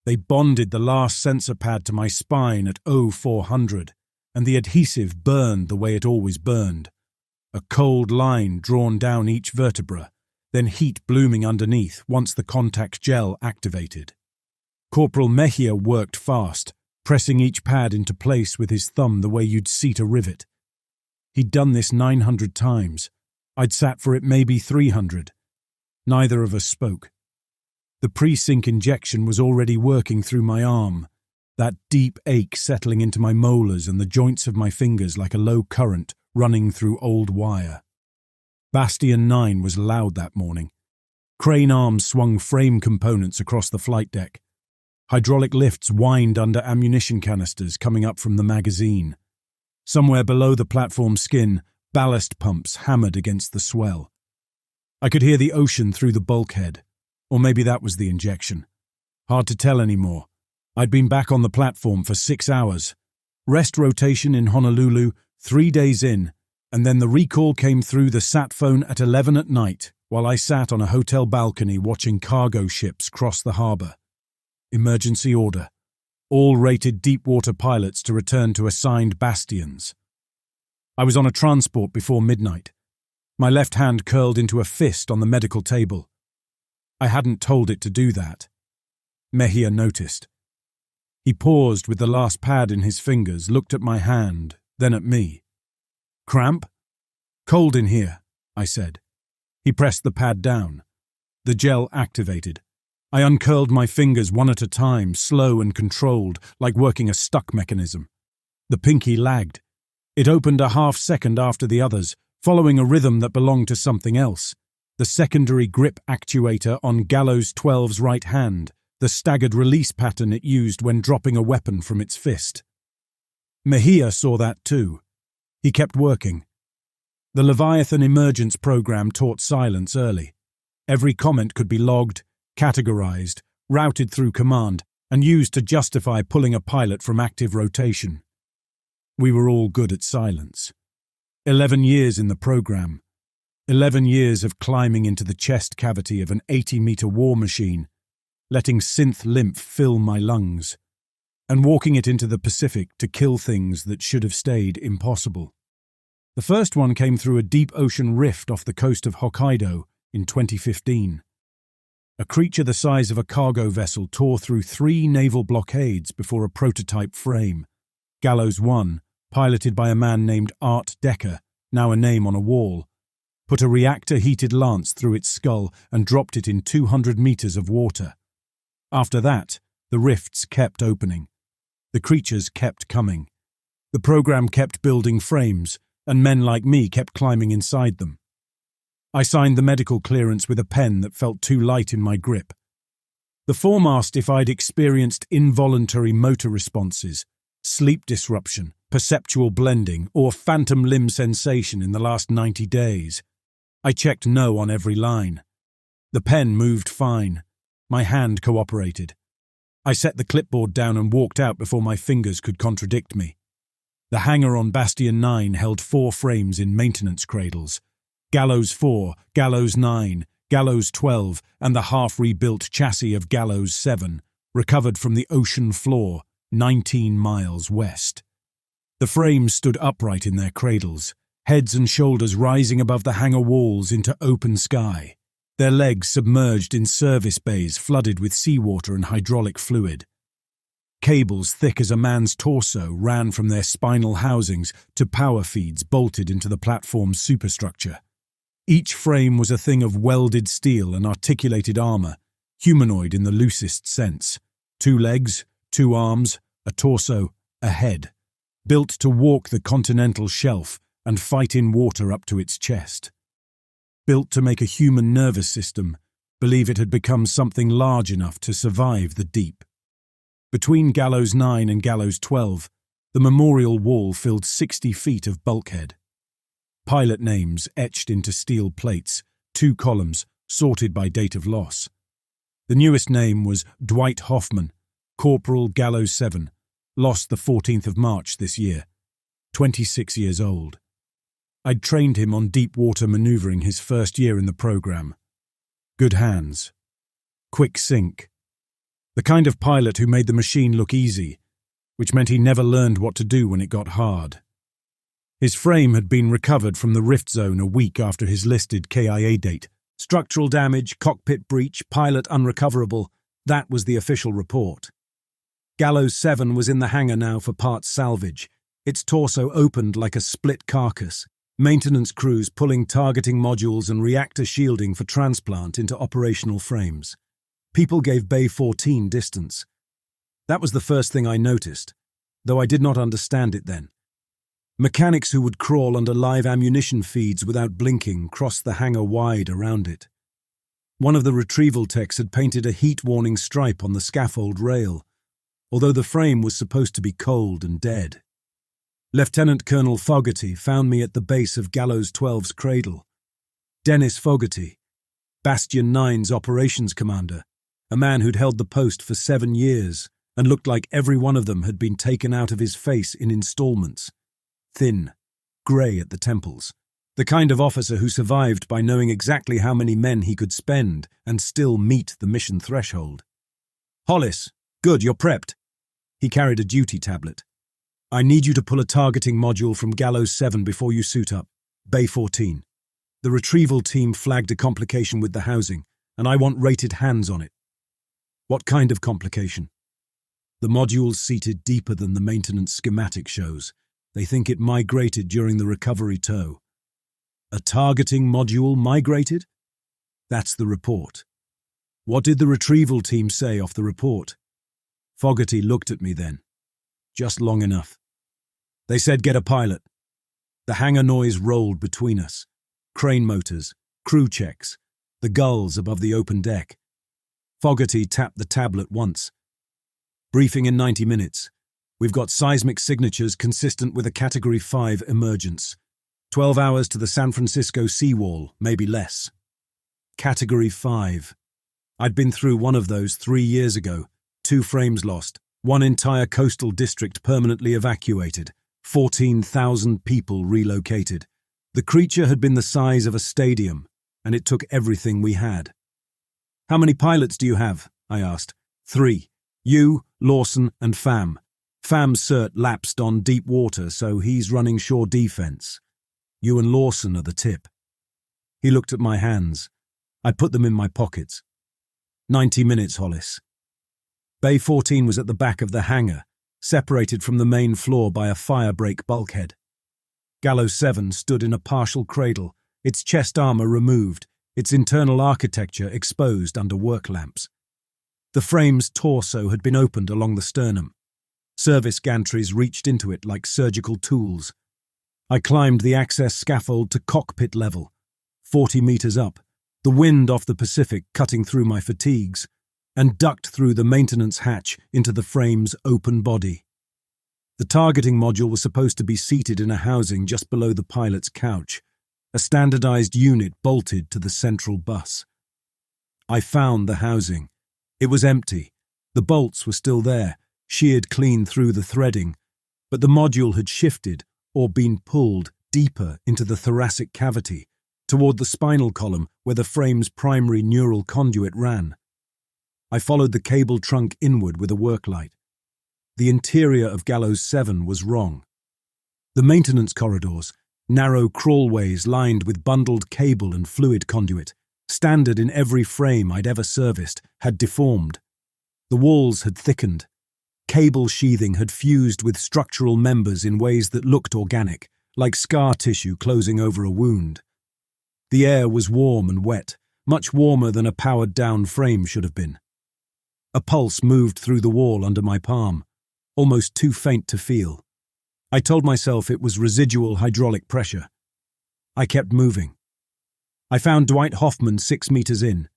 They bonded the last sensor pad to my spine at 0400, and the adhesive burned the way it always burned. A cold line drawn down each vertebra, then heat blooming underneath once the contact gel activated. Corporal Mejia worked fast, pressing each pad into place with his thumb the way you'd seat a rivet. He'd done this 900 times. I'd sat for it maybe 300. Neither of us spoke. The pre-sync injection was already working through my arm, that deep ache settling into my molars and the joints of my fingers like a low current running through old wire. Bastion 9 was loud that morning. Crane arms swung frame components across the flight deck. Hydraulic lifts whined under ammunition canisters coming up from the magazine. Somewhere below the platform skin, ballast pumps hammered against the swell. I could hear the ocean through the bulkhead, or maybe that was the injection. Hard to tell anymore. I'd been back on the platform for 6 hours. Rest rotation in Honolulu, 3 days in, and then the recall came through the sat phone at 11 at night while I sat on a hotel balcony watching cargo ships cross the harbour. Emergency order. All rated deep-water pilots to return to assigned bastions. I was on a transport before midnight. My left hand curled into a fist on the medical table. I hadn't told it to do that. Mejia noticed. He paused with the last pad in his fingers, looked at my hand, then at me. Cramp? Cold in here, I said. He pressed the pad down. The gel activated. I uncurled my fingers one at a time, slow and controlled, like working a stuck mechanism. The pinky lagged. It opened a half second after the others, following a rhythm that belonged to something else. The secondary grip actuator on Gallows 12's right hand, the staggered release pattern it used when dropping a weapon from its fist. Mejia saw that too. He kept working. The Leviathan emergence program taught silence early. Every comment could be logged, categorized, routed through command, and used to justify pulling a pilot from active rotation. We were all good at silence. 11 years in the program. 11 years of climbing into the chest cavity of an 80-meter war machine, letting synth lymph fill my lungs, and walking it into the Pacific to kill things that should have stayed impossible. The first one came through a deep ocean rift off the coast of Hokkaido in 2015. A creature the size of a cargo vessel tore through 3 naval blockades before a prototype frame. Gallows 1, piloted by a man named Art Decker, now a name on a wall, put a reactor-heated lance through its skull and dropped it in 200 meters of water. After that, the rifts kept opening. The creatures kept coming. The program kept building frames, and men like me kept climbing inside them. I signed the medical clearance with a pen that felt too light in my grip. The form asked if I'd experienced involuntary motor responses, sleep disruption, perceptual blending, or phantom limb sensation in the last 90 days. I checked no on every line. The pen moved fine. My hand cooperated. I set the clipboard down and walked out before my fingers could contradict me. The hangar on Bastion 9 held 4 frames in maintenance cradles. Gallows 4, Gallows 9, Gallows 12, and the half-rebuilt chassis of Gallows 7, recovered from the ocean floor, 19 miles west. The frames stood upright in their cradles, heads and shoulders rising above the hangar walls into open sky, their legs submerged in service bays flooded with seawater and hydraulic fluid. Cables thick as a man's torso ran from their spinal housings to power feeds bolted into the platform's superstructure. Each frame was a thing of welded steel and articulated armor, humanoid in the loosest sense. 2 legs, 2 arms, a torso, a head, built to walk the continental shelf and fight in water up to its chest. Built to make a human nervous system believe it had become something large enough to survive the deep. Between Gallows 9 and Gallows 12, the memorial wall filled 60 feet of bulkhead. Pilot names etched into steel plates, 2 columns, sorted by date of loss. The newest name was Dwight Hoffman, Corporal Gallows 7, lost the 14th of March this year, 26 years old. I'd trained him on deep water maneuvering his first year in the program. Good hands. Quick sink. The kind of pilot who made the machine look easy, which meant he never learned what to do when it got hard. His frame had been recovered from the rift zone a week after his listed KIA date. Structural damage, cockpit breach, pilot unrecoverable. That was the official report. Gallows 7 was in the hangar now for parts salvage. Its torso opened like a split carcass. Maintenance crews pulling targeting modules and reactor shielding for transplant into operational frames. People gave Bay 14 distance. That was the first thing I noticed, though I did not understand it then. Mechanics who would crawl under live ammunition feeds without blinking crossed the hangar wide around it. One of the retrieval techs had painted a heat-warning stripe on the scaffold rail, although the frame was supposed to be cold and dead. Lieutenant Colonel Fogarty found me at the base of Gallows 12's cradle. Dennis Fogarty, Bastion 9's operations commander, a man who'd held the post for 7 years and looked like every one of them had been taken out of his face in installments. Thin, grey at the temples. The kind of officer who survived by knowing exactly how many men he could spend and still meet the mission threshold. Hollis, good, you're prepped. He carried a duty tablet. I need you to pull a targeting module from Gallows 7 before you suit up. Bay 14. The retrieval team flagged a complication with the housing, and I want rated hands on it. What kind of complication? The module's seated deeper than the maintenance schematic shows. They think it migrated during the recovery tow. A targeting module migrated? That's the report. What did the retrieval team say off the report? Fogarty looked at me then. Just long enough. They said get a pilot. The hangar noise rolled between us. Crane motors, crew checks, the gulls above the open deck. Fogarty tapped the tablet once. Briefing in 90 minutes. We've got seismic signatures consistent with a Category 5 emergence. 12 hours to the San Francisco seawall, maybe less. Category 5. I'd been through one of those 3 years ago. 2 frames lost. One entire coastal district permanently evacuated. 14,000 people relocated. The creature had been the size of a stadium, and it took everything we had. How many pilots do you have? I asked. 3. You, Lawson, and Pham. Pham's cert lapsed on deep water, so he's running shore defense. You and Lawson are the tip. He looked at my hands. I put them in my pockets. 90 minutes, Hollis. Bay 14 was at the back of the hangar, separated from the main floor by a firebreak bulkhead. Gallows 7 stood in a partial cradle, its chest armor removed, its internal architecture exposed under work lamps. The frame's torso had been opened along the sternum. Service gantries reached into it like surgical tools. I climbed the access scaffold to cockpit level, 40 meters up, the wind off the Pacific cutting through my fatigues, and ducked through the maintenance hatch into the frame's open body. The targeting module was supposed to be seated in a housing just below the pilot's couch, a standardized unit bolted to the central bus. I found the housing. It was empty. The bolts were still there, sheared clean through the threading, but the module had shifted or been pulled deeper into the thoracic cavity, toward the spinal column where the frame's primary neural conduit ran. I followed the cable trunk inward with a work light. The interior of Gallows 7 was wrong. The maintenance corridors, narrow crawlways lined with bundled cable and fluid conduit, standard in every frame I'd ever serviced, had deformed. The walls had thickened. Cable sheathing had fused with structural members in ways that looked organic, like scar tissue closing over a wound. The air was warm and wet, much warmer than a powered-down frame should have been. A pulse moved through the wall under my palm, almost too faint to feel. I told myself it was residual hydraulic pressure. I kept moving. I found Dwight Hoffman 6 meters in.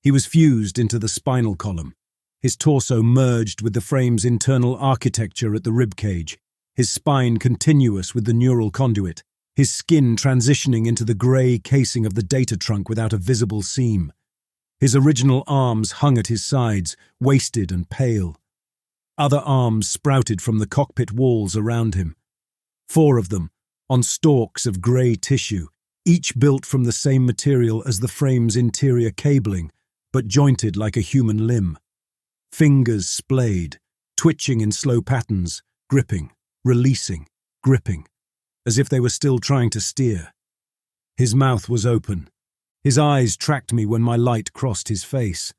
He was fused into the spinal column, his torso merged with the frame's internal architecture at the ribcage, his spine continuous with the neural conduit, his skin transitioning into the grey casing of the data trunk without a visible seam. His original arms hung at his sides, wasted and pale. Other arms sprouted from the cockpit walls around him. 4 of them, on stalks of grey tissue, each built from the same material as the frame's interior cabling, but jointed like a human limb. Fingers splayed, twitching in slow patterns, gripping, releasing, gripping, as if they were still trying to steer. His mouth was open. His eyes tracked me when my light crossed his face.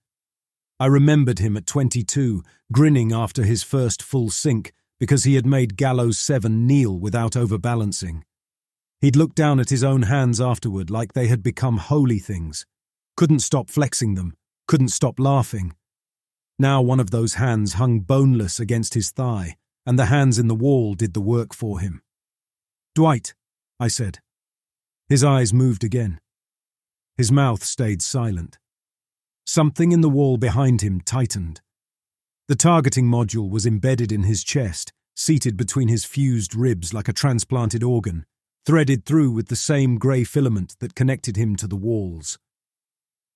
I remembered him at 22, grinning after his first full sink because he had made Gallows 7 kneel without overbalancing. He'd looked down at his own hands afterward like they had become holy things. Couldn't stop flexing them, couldn't stop laughing. Now one of those hands hung boneless against his thigh, and the hands in the wall did the work for him. "Dwight," I said. His eyes moved again. His mouth stayed silent. Something in the wall behind him tightened. The targeting module was embedded in his chest, seated between his fused ribs like a transplanted organ, threaded through with the same grey filament that connected him to the walls.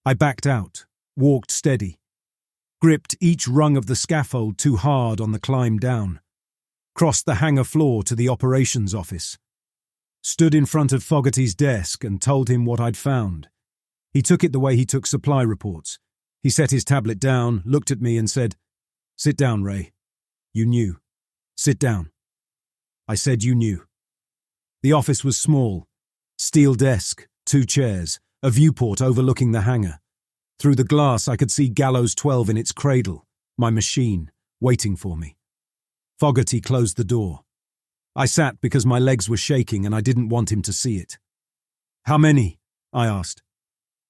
I backed out, walked steady, gripped each rung of the scaffold too hard on the climb down, crossed the hangar floor to the operations office, stood in front of Fogarty's desk and told him what I'd found. He took it the way he took supply reports. He set his tablet down, looked at me and said, "Sit down, Ray. You knew. Sit down." I said you knew. The office was small. Steel desk, 2 chairs, a viewport overlooking the hangar. Through the glass I could see Gallows 12 in its cradle, my machine, waiting for me. Fogarty closed the door. I sat because my legs were shaking and I didn't want him to see it. "How many?" I asked.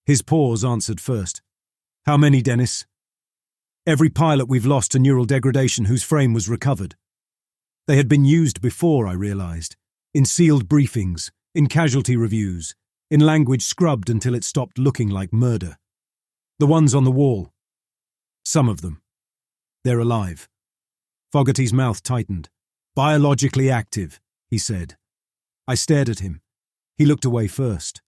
His pause answered first. "How many, Dennis?" "Every pilot we've lost to neural degradation whose frame was recovered." They had been used before, I realized, in sealed briefings, in casualty reviews, in language scrubbed until it stopped looking like murder. "The ones on the wall." "Some of them. They're alive." Fogarty's mouth tightened. "Biologically active," he said. I stared at him. He looked away first.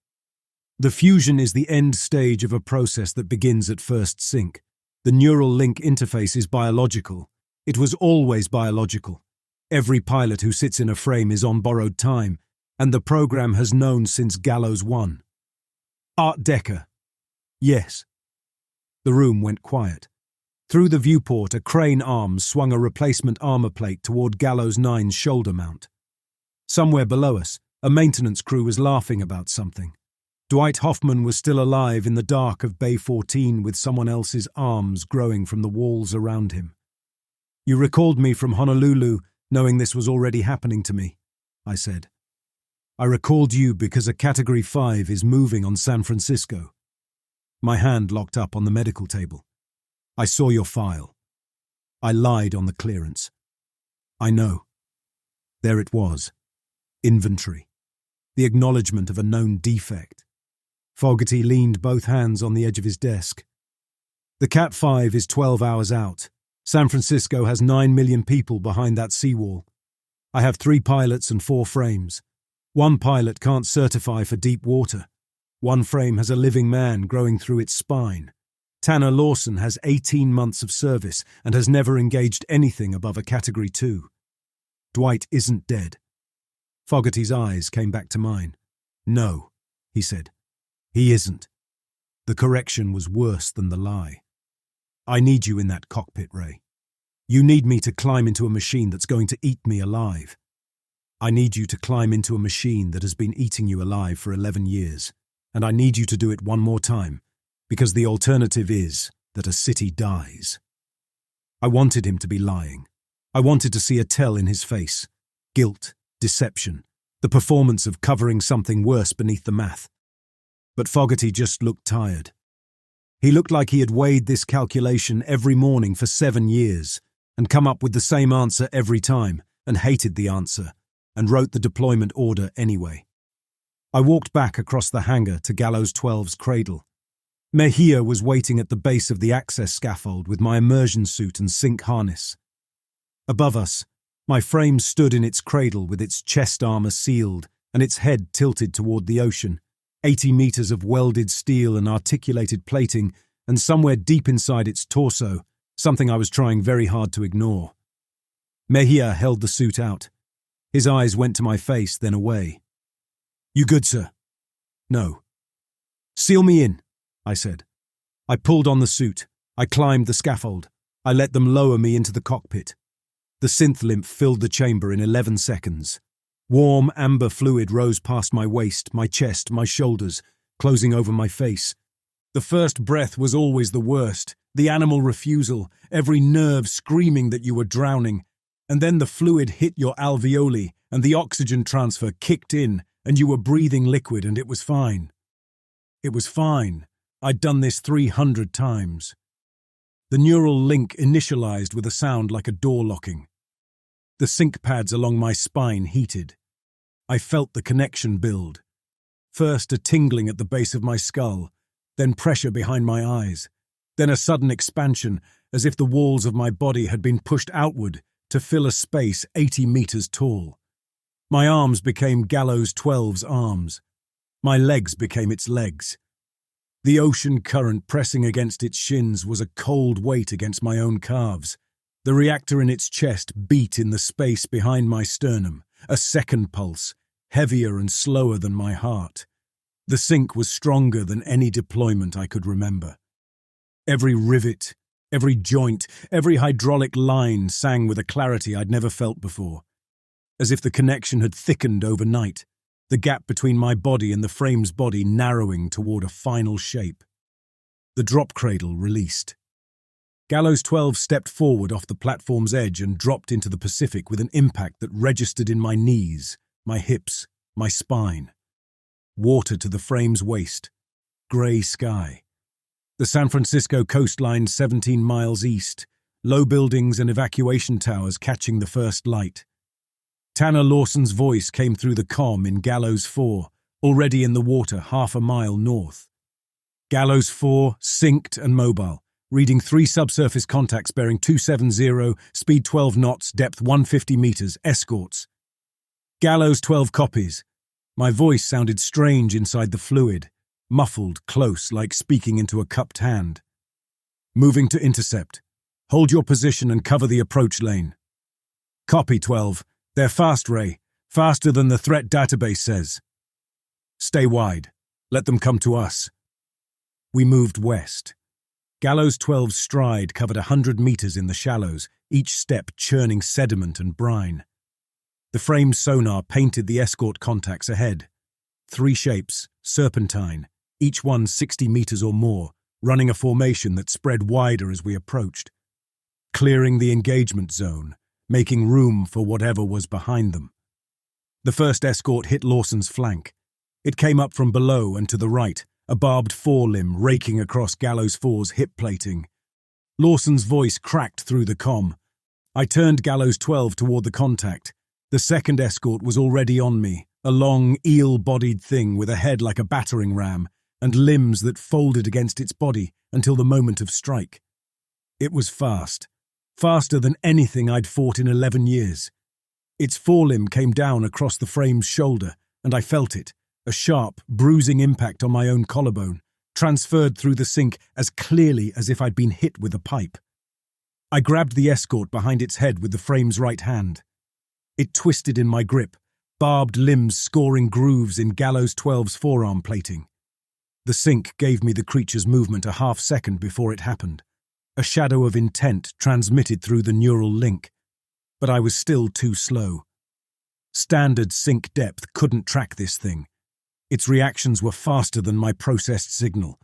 "The fusion is the end stage of a process that begins at first sync. The neural link interface is biological. It was always biological. Every pilot who sits in a frame is on borrowed time, and the program has known since Gallows 1. Art Deca. Yes." The room went quiet. Through the viewport, a crane arm swung a replacement armor plate toward Gallows 9's shoulder mount. Somewhere below us, a maintenance crew was laughing about something. Dwight Hoffman was still alive in the dark of Bay 14 with someone else's arms growing from the walls around him. "You recalled me from Honolulu, knowing this was already happening to me," I said. "I recalled you because a Category 5 is moving on San Francisco." My hand locked up on the medical table. "I saw your file. I lied on the clearance. I know." There it was. Inventory. The acknowledgement of a known defect. Fogarty leaned both hands on the edge of his desk. "The Cat 5 is 12 hours out. San Francisco has 9 million people behind that seawall. I have 3 pilots and 4 frames. 1 pilot can't certify for deep water. 1 frame has a living man growing through its spine. Tanner Lawson has 18 months of service and has never engaged anything above a Category 2. Dwight isn't dead." Fogarty's eyes came back to mine. "No," he said. "He isn't." The correction was worse than the lie. "I need you in that cockpit, Ray. You need me to climb into a machine that's going to eat me alive. I need you to climb into a machine that has been eating you alive for 11 years, and I need you to do it one more time, because the alternative is that a city dies." I wanted him to be lying. I wanted to see a tell in his face. Guilt, deception, the performance of covering something worse beneath the math. But Fogarty just looked tired. He looked like he had weighed this calculation every morning for 7 years and come up with the same answer every time and hated the answer and wrote the deployment order anyway. I walked back across the hangar to Gallows 12's cradle. Mejia was waiting at the base of the access scaffold with my immersion suit and sync harness. Above us, my frame stood in its cradle with its chest armor sealed and its head tilted toward the ocean, 80 meters of welded steel and articulated plating, and somewhere deep inside its torso, something I was trying very hard to ignore. Mejia held the suit out. His eyes went to my face, then away. "You good, sir?" "No." "Seal me in," I said. I pulled on the suit. I climbed the scaffold. I let them lower me into the cockpit. The synth lymph filled the chamber in 11 seconds. Warm, amber fluid rose past my waist, my chest, my shoulders, closing over my face. The first breath was always the worst, the animal refusal, every nerve screaming that you were drowning. And then the fluid hit your alveoli, and the oxygen transfer kicked in, and you were breathing liquid, and it was fine. It was fine. I'd done this 300 times. The neural link initialized with a sound like a door locking. The sync pads along my spine heated. I felt the connection build. First a tingling at the base of my skull, then pressure behind my eyes, then a sudden expansion as if the walls of my body had been pushed outward to fill a space 80 meters tall. My arms became Gallows 12's arms. My legs became its legs. The ocean current pressing against its shins was a cold weight against my own calves. The reactor in its chest beat in the space behind my sternum, a second pulse, heavier and slower than my heart. The sync was stronger than any deployment I could remember. Every rivet, every joint, every hydraulic line sang with a clarity I'd never felt before. As if the connection had thickened overnight, the gap between my body and the frame's body narrowing toward a final shape. The drop cradle released. Gallows 12 stepped forward off the platform's edge and dropped into the Pacific with an impact that registered in my knees, my hips, my spine. Water to the frame's waist. Grey sky. The San Francisco coastline 17 miles east, low buildings and evacuation towers catching the first light. Tanner Lawson's voice came through the comm in Gallows 4, already in the water half a mile north. Gallows 4, synced and mobile, reading 3 subsurface contacts bearing 270, speed 12 knots, depth 150 meters, escorts. Gallows 12 copies. My voice sounded strange inside the fluid, muffled, close, like speaking into a cupped hand. Moving to intercept. Hold your position and cover the approach lane. Copy 12. They're fast, Ray. Faster than the threat database says. Stay wide. Let them come to us. We moved west. Gallows 12's stride covered 100 meters in the shallows, each step churning sediment and brine. The frame's sonar painted the escort contacts ahead. 3 shapes, serpentine, each one 60 meters or more, running a formation that spread wider as we approached. Clearing the engagement zone, making room for whatever was behind them. The first escort hit Lawson's flank. It came up from below and to the right, a barbed forelimb raking across Gallows 4's hip plating. Lawson's voice cracked through the comm. I turned Gallows 12 toward the contact. The second escort was already on me, a long, eel-bodied thing with a head like a battering ram and limbs that folded against its body until the moment of strike. It was fast, faster than anything I'd fought in 11 years. Its forelimb came down across the frame's shoulder, and I felt it, a sharp, bruising impact on my own collarbone, transferred through the sync as clearly as if I'd been hit with a pipe. I grabbed the escort behind its head with the frame's right hand. It twisted in my grip, barbed limbs scoring grooves in Gallows 12's forearm plating. The sync gave me the creature's movement a half second before it happened. A shadow of intent transmitted through the neural link, but I was still too slow. Standard sync depth couldn't track this thing. Its reactions were faster than my processed signal.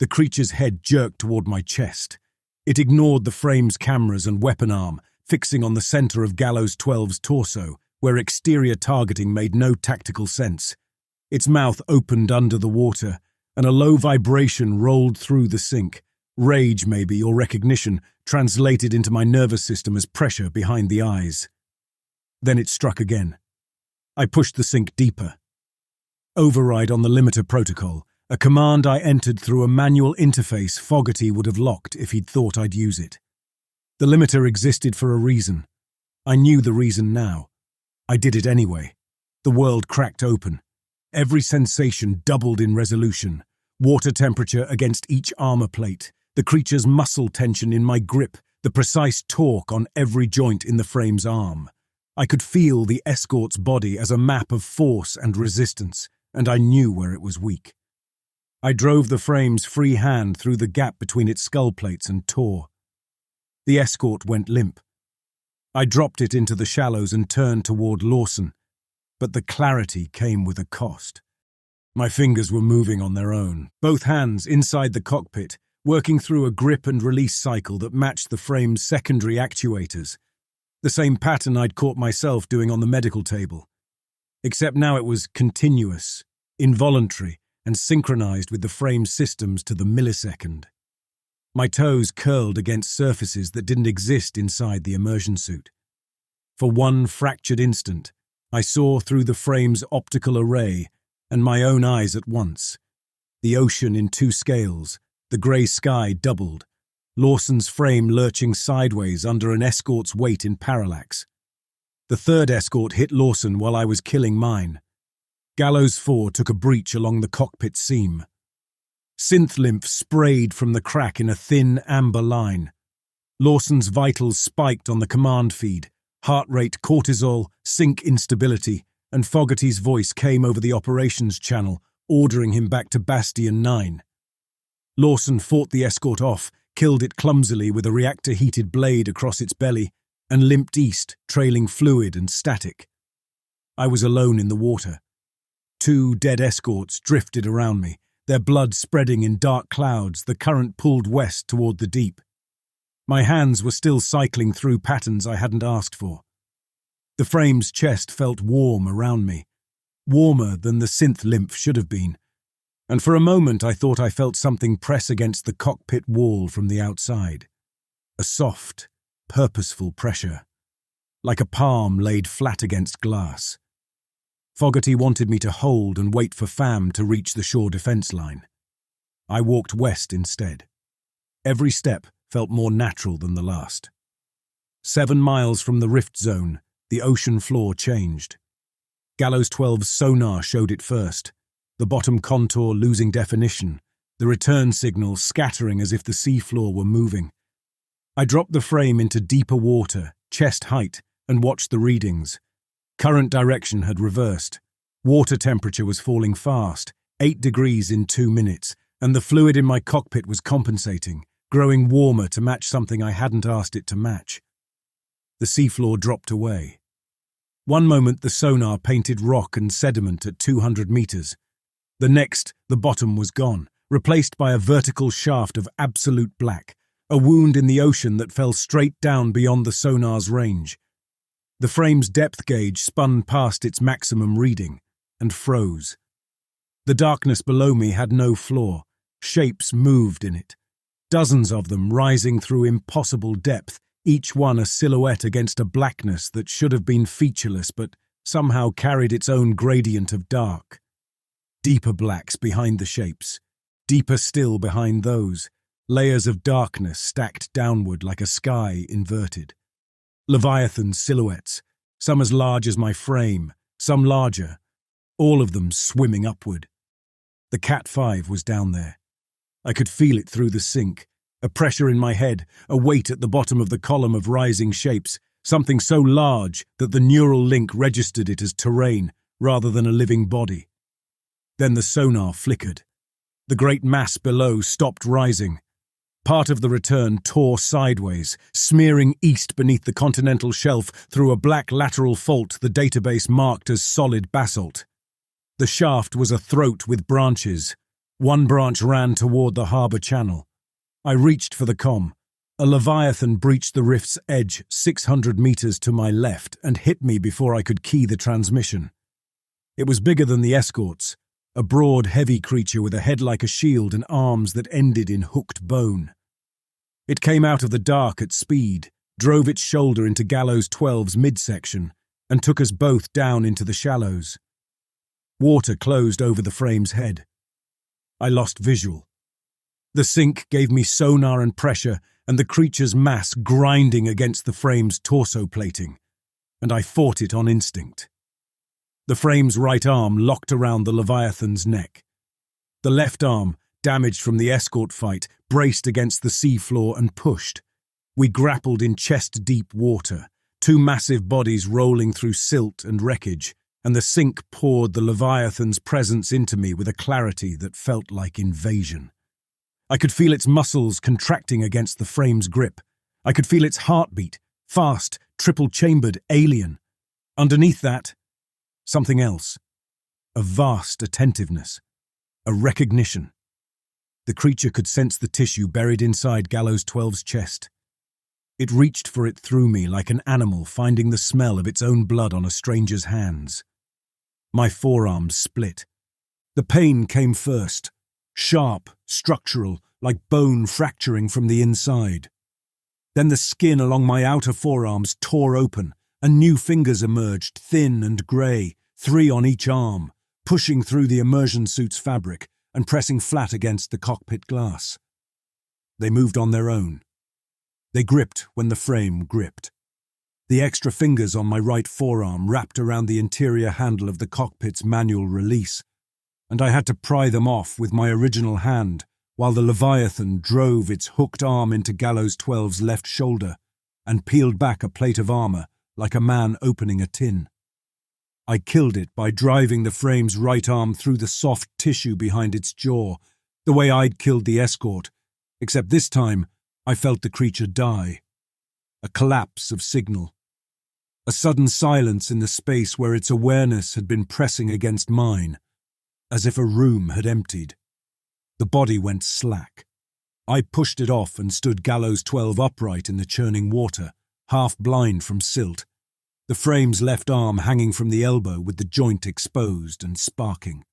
The creature's head jerked toward my chest. It ignored the frame's cameras and weapon arm, fixing on the center of Gallows 12's torso, where exterior targeting made no tactical sense. Its mouth opened under the water, and a low vibration rolled through the sync. Rage, maybe, or recognition, translated into my nervous system as pressure behind the eyes. Then it struck again. I pushed the sync deeper. Override on the limiter protocol, a command I entered through a manual interface Fogarty would have locked if he'd thought I'd use it. The limiter existed for a reason. I knew the reason now. I did it anyway. The world cracked open. Every sensation doubled in resolution. Water temperature against each armor plate, the creature's muscle tension in my grip, the precise torque on every joint in the frame's arm. I could feel the escort's body as a map of force and resistance, and I knew where it was weak. I drove the frame's free hand through the gap between its skull plates and tore. The escort went limp. I dropped it into the shallows and turned toward Lawson, but the clarity came with a cost. My fingers were moving on their own, both hands inside the cockpit, working through a grip and release cycle that matched the frame's secondary actuators, the same pattern I'd caught myself doing on the medical table. Except now it was continuous, involuntary, and synchronized with the frame's systems to the millisecond. My toes curled against surfaces that didn't exist inside the immersion suit. For one fractured instant, I saw through the frame's optical array and my own eyes at once. The ocean in two scales, the grey sky doubled, Lawson's frame lurching sideways under an escort's weight in parallax. The third escort hit Lawson while I was killing mine. Gallows 4 took a breach along the cockpit seam. Synth lymph sprayed from the crack in a thin, amber line. Lawson's vitals spiked on the command feed. Heart rate, cortisol, sync instability, and Fogarty's voice came over the operations channel, ordering him back to Bastion 9. Lawson fought the escort off, killed it clumsily with a reactor-heated blade across its belly, and limped east, trailing fluid and static. I was alone in the water. 2 dead escorts drifted around me, their blood spreading in dark clouds, the current pulled west toward the deep. My hands were still cycling through patterns I hadn't asked for. The frame's chest felt warm around me, warmer than the synth lymph should have been, and for a moment I thought I felt something press against the cockpit wall from the outside. A soft, purposeful pressure, like a palm laid flat against glass. Fogarty wanted me to hold and wait for FAM to reach the shore defense line. I walked west instead. Every step felt more natural than the last. 7 miles from the rift zone, the ocean floor changed. Gallows 12's sonar showed it first, the bottom contour losing definition, the return signal scattering as if the seafloor were moving. I dropped the frame into deeper water, chest height, and watched the readings. Current direction had reversed. Water temperature was falling fast, 8 degrees in 2 minutes, and the fluid in my cockpit was compensating, growing warmer to match something I hadn't asked it to match. The seafloor dropped away. One moment the sonar painted rock and sediment at 200 meters. The next, the bottom was gone, replaced by a vertical shaft of absolute black, a wound in the ocean that fell straight down beyond the sonar's range. The frame's depth gauge spun past its maximum reading and froze. The darkness below me had no floor. Shapes moved in it. Dozens of them rising through impossible depth, each one a silhouette against a blackness that should have been featureless but somehow carried its own gradient of dark. Deeper blacks behind the shapes, deeper still behind those, layers of darkness stacked downward like a sky inverted. Leviathan silhouettes, some as large as my frame, some larger, all of them swimming upward. The Cat 5 was down there. I could feel it through the sink, a pressure in my head, a weight at the bottom of the column of rising shapes, something so large that the neural link registered it as terrain rather than a living body. Then the sonar flickered. The great mass below stopped rising. Part of the return tore sideways, smearing east beneath the continental shelf through a black lateral fault the database marked as solid basalt. The shaft was a throat with branches. One branch ran toward the harbour channel. I reached for the comm. A Leviathan breached the rift's edge 600 meters to my left and hit me before I could key the transmission. It was bigger than the escorts, a broad, heavy creature with a head like a shield and arms that ended in hooked bone. It came out of the dark at speed, drove its shoulder into Gallows 12's midsection, and took us both down into the shallows. Water closed over the frame's head. I lost visual. The sink gave me sonar and pressure and the creature's mass grinding against the frame's torso plating, and I fought it on instinct. The frame's right arm locked around the Leviathan's neck. The left arm, damaged from the escort fight, braced against the seafloor and pushed. We grappled in chest-deep water, 2 massive bodies rolling through silt and wreckage, and the sink poured the Leviathan's presence into me with a clarity that felt like invasion. I could feel its muscles contracting against the frame's grip, I could feel its heartbeat, fast, triple-chambered, alien. Underneath that, something else. A vast attentiveness. A recognition. The creature could sense the tissue buried inside Gallows 12's chest. It reached for it through me like an animal finding the smell of its own blood on a stranger's hands. My forearms split. The pain came first. Sharp, structural, like bone fracturing from the inside. Then the skin along my outer forearms tore open, and new fingers emerged, thin and grey, 3 on each arm, pushing through the immersion suit's fabric and pressing flat against the cockpit glass. They moved on their own. They gripped when the frame gripped. The extra fingers on my right forearm wrapped around the interior handle of the cockpit's manual release, and I had to pry them off with my original hand while the Leviathan drove its hooked arm into Gallows 12's left shoulder and peeled back a plate of armor like a man opening a tin. I killed it by driving the frame's right arm through the soft tissue behind its jaw, the way I'd killed the escort, except this time I felt the creature die. A collapse of signal. A sudden silence in the space where its awareness had been pressing against mine, as if a room had emptied. The body went slack. I pushed it off and stood Gallows 12 upright in the churning water, half blind from silt, the frame's left arm hanging from the elbow with the joint exposed and sparking.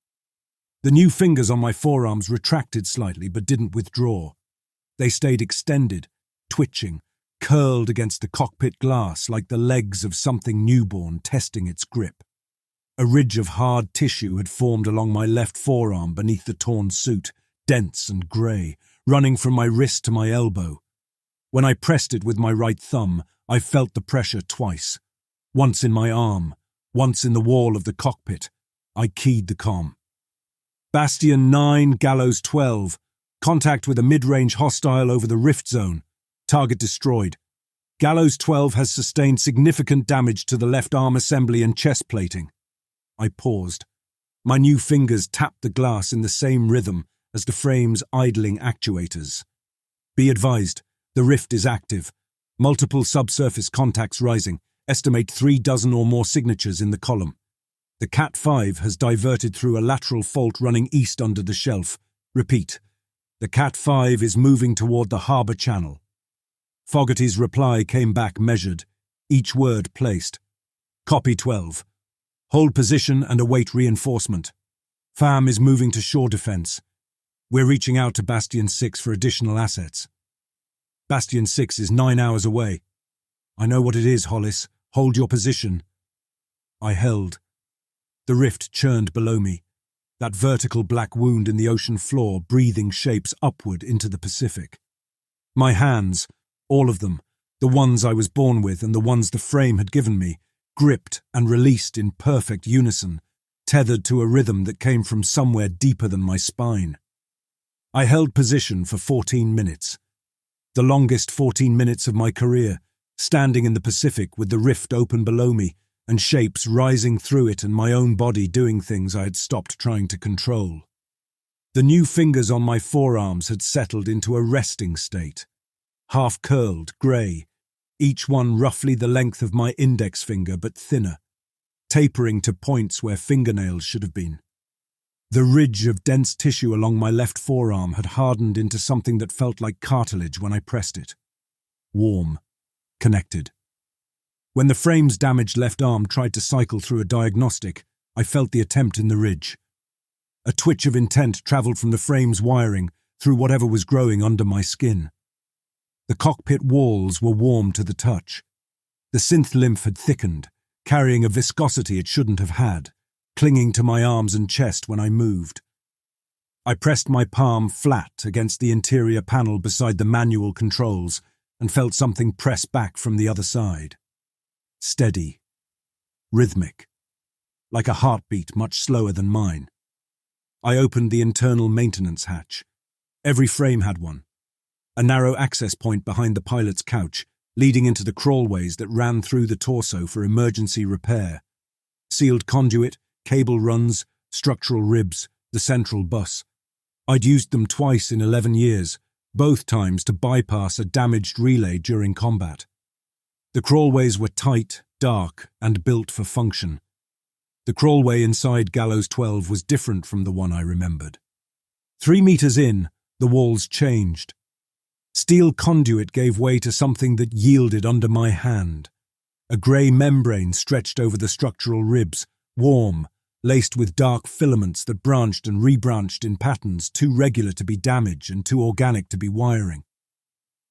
The new fingers on my forearms retracted slightly but didn't withdraw. They stayed extended, twitching, curled against the cockpit glass like the legs of something newborn testing its grip. A ridge of hard tissue had formed along my left forearm beneath the torn suit, dense and grey, running from my wrist to my elbow. When I pressed it with my right thumb, I felt the pressure twice. Once in my arm, once in the wall of the cockpit. I keyed the comm. Bastion 9, Gallows 12. Contact with a mid-range hostile over the rift zone. Target destroyed. Gallows 12 has sustained significant damage to the left arm assembly and chest plating. I paused. My new fingers tapped the glass in the same rhythm as the frame's idling actuators. Be advised, the rift is active. Multiple subsurface contacts rising. Estimate 3 dozen or more signatures in the column. The Cat-5 has diverted through a lateral fault running east under the shelf. Repeat. The Cat-5 is moving toward the harbour channel. Fogarty's reply came back measured, each word placed. Copy 12. Hold position and await reinforcement. FAM is moving to shore defence. We're reaching out to Bastion 6 for additional assets. Bastion 6 is 9 hours away. I know what it is, Hollis. Hold your position. I held. The rift churned below me, that vertical black wound in the ocean floor breathing shapes upward into the Pacific. My hands, all of them, the ones I was born with and the ones the frame had given me, gripped and released in perfect unison, tethered to a rhythm that came from somewhere deeper than my spine. I held position for 14 minutes, the longest 14 minutes of my career, standing in the Pacific with the rift open below me and shapes rising through it and my own body doing things I had stopped trying to control. The new fingers on my forearms had settled into a resting state, half-curled, grey, each one roughly the length of my index finger but thinner, tapering to points where fingernails should have been. The ridge of dense tissue along my left forearm had hardened into something that felt like cartilage when I pressed it. Warm. Connected. When the frame's damaged left arm tried to cycle through a diagnostic, I felt the attempt in the ridge. A twitch of intent travelled from the frame's wiring through whatever was growing under my skin. The cockpit walls were warm to the touch. The synth lymph had thickened, carrying a viscosity it shouldn't have had, clinging to my arms and chest when I moved. I pressed my palm flat against the interior panel beside the manual controls and felt something press back from the other side. Steady. Rhythmic. Like a heartbeat much slower than mine. I opened the internal maintenance hatch. Every frame had one. A narrow access point behind the pilot's couch, leading into the crawlways that ran through the torso for emergency repair. Sealed conduit, cable runs, structural ribs, the central bus. I'd used them twice in 11 years, both times to bypass a damaged relay during combat. The crawlways were tight, dark, and built for function. The crawlway inside Gallows 12 was different from the one I remembered. 3 meters in, the walls changed. Steel conduit gave way to something that yielded under my hand. A grey membrane stretched over the structural ribs, warm, laced with dark filaments that branched and rebranched in patterns too regular to be damage and too organic to be wiring.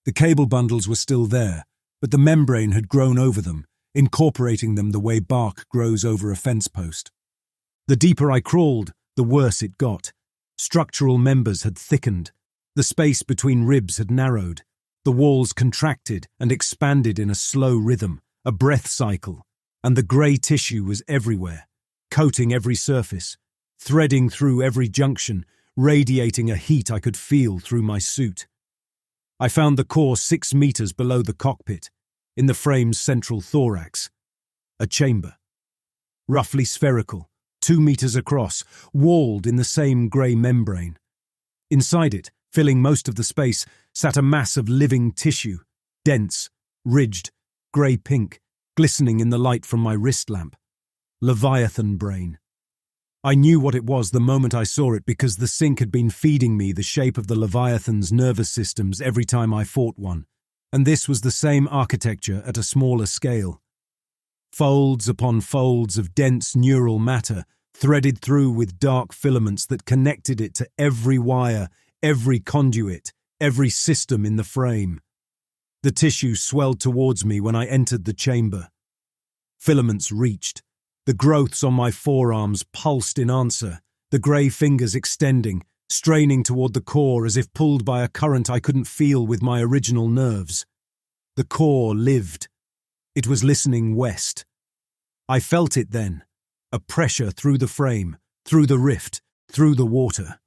The cable bundles were still there, but the membrane had grown over them, incorporating them the way bark grows over a fence post. The deeper I crawled, the worse it got. Structural members had thickened. The space between ribs had narrowed. The walls contracted and expanded in a slow rhythm, a breath cycle, and the grey tissue was everywhere, coating every surface, threading through every junction, radiating a heat I could feel through my suit. I found the core 6 meters below the cockpit, in the frame's central thorax. A chamber. Roughly spherical, 2 meters across, walled in the same grey membrane. Inside it, filling most of the space, sat a mass of living tissue, dense, ridged, grey-pink, glistening in the light from my wrist lamp. Leviathan brain. I knew what it was the moment I saw it because the sink had been feeding me the shape of the Leviathan's nervous systems every time I fought one, and this was the same architecture at a smaller scale. Folds upon folds of dense neural matter, threaded through with dark filaments that connected it to every wire, every conduit, every system in the frame. The tissue swelled towards me when I entered the chamber. Filaments reached. The growths on my forearms pulsed in answer, the grey fingers extending, straining toward the core as if pulled by a current I couldn't feel with my original nerves. The core lived. It was listening west. I felt it then, a pressure through the frame, through the rift, through the water.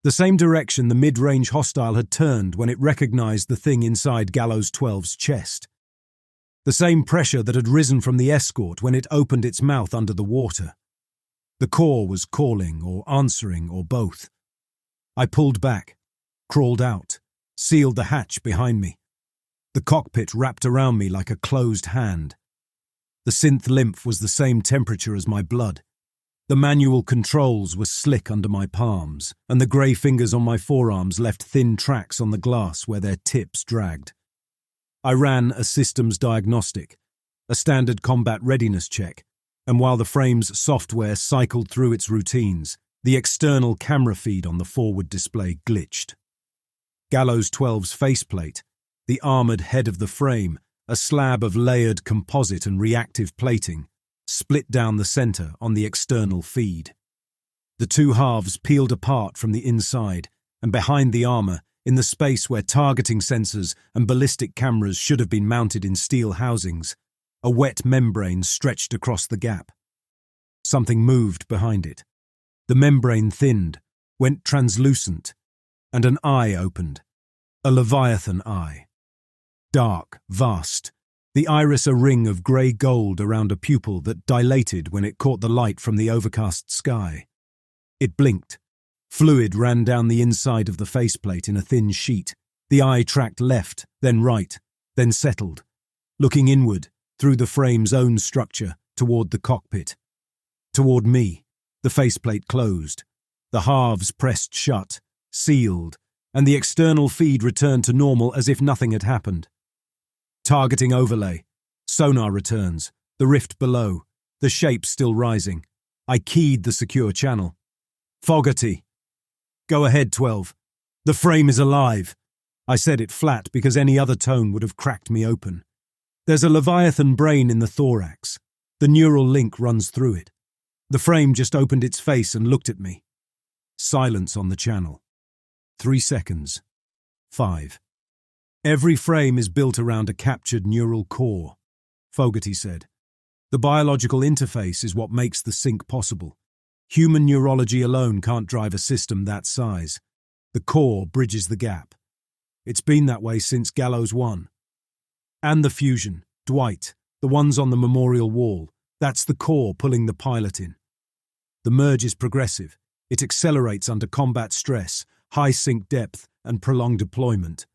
The same direction the mid-range hostile had turned when it recognized the thing inside Gallows 12's chest. The same pressure that had risen from the escort when it opened its mouth under the water. The core was calling or answering or both. I pulled back, crawled out, sealed the hatch behind me. The cockpit wrapped around me like a closed hand. The synth lymph was the same temperature as my blood. The manual controls were slick under my palms, and the grey fingers on my forearms left thin tracks on the glass where their tips dragged. I ran a systems diagnostic, a standard combat readiness check, and while the frame's software cycled through its routines, the external camera feed on the forward display glitched. Gallows 12's faceplate, the armoured head of the frame, a slab of layered composite and reactive plating, split down the centre on the external feed. The two halves peeled apart from the inside, and behind the armour, in the space where targeting sensors and ballistic cameras should have been mounted in steel housings, a wet membrane stretched across the gap. Something moved behind it. The membrane thinned, went translucent, and an eye opened. A Leviathan eye. Dark, vast, the iris a ring of grey gold around a pupil that dilated when it caught the light from the overcast sky. It blinked. Fluid ran down the inside of the faceplate in a thin sheet. The eye tracked left, then right, then settled, looking inward, through the frame's own structure, toward the cockpit. Toward me, the faceplate closed. The halves pressed shut, sealed, and the external feed returned to normal as if nothing had happened. Targeting overlay. Sonar returns. The rift below. The shape still rising. I keyed the secure channel. Fogarty. Go ahead, 12. The frame is alive. I said it flat because any other tone would have cracked me open. There's a Leviathan brain in the thorax. The neural link runs through it. The frame just opened its face and looked at me. Silence on the channel. 3 seconds. 5. Every frame is built around a captured neural core, Fogarty said. The biological interface is what makes the sync possible. Human neurology alone can't drive a system that size. The core bridges the gap. It's been that way since Gallows 1. And the fusion, Dwight, the ones on the memorial wall, that's the core pulling the pilot in. The merge is progressive. It accelerates under combat stress, high sync depth, and prolonged deployment.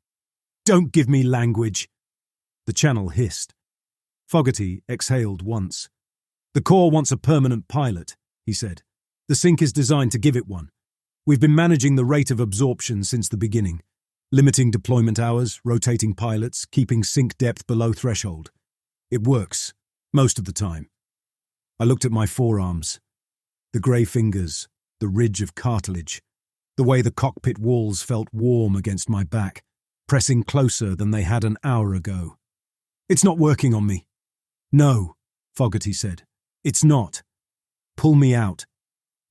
Don't give me language, the channel hissed. Fogarty exhaled once. The Corps wants a permanent pilot, he said. The sync is designed to give it one. We've been managing the rate of absorption since the beginning, limiting deployment hours, rotating pilots, keeping sync depth below threshold. It works, most of the time. I looked at my forearms. The grey fingers, the ridge of cartilage, the way the cockpit walls felt warm against my back, pressing closer than they had an hour ago. It's not working on me. No, Fogarty said. It's not. Pull me out.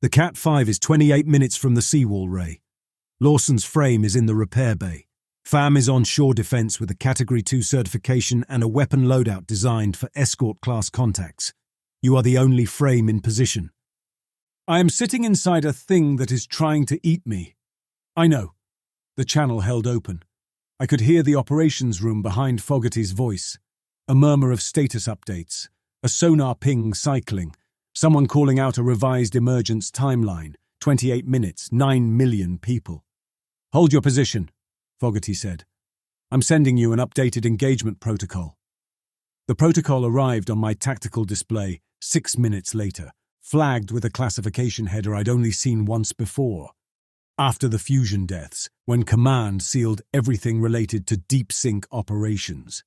The Cat 5 is 28 minutes from the seawall, Ray. Lawson's frame is in the repair bay. FAM is on shore defense with a Category 2 certification and a weapon loadout designed for escort-class contacts. You are the only frame in position. I am sitting inside a thing that is trying to eat me. I know. The channel held open. I could hear the operations room behind Fogarty's voice. A murmur of status updates. A sonar ping cycling. Someone calling out a revised emergence timeline. 28 minutes, 9 million people. Hold your position, Fogarty said. I'm sending you an updated engagement protocol. The protocol arrived on my tactical display 6 minutes later, flagged with a classification header I'd only seen once before. After the fusion deaths, when Command sealed everything related to deep sync operations.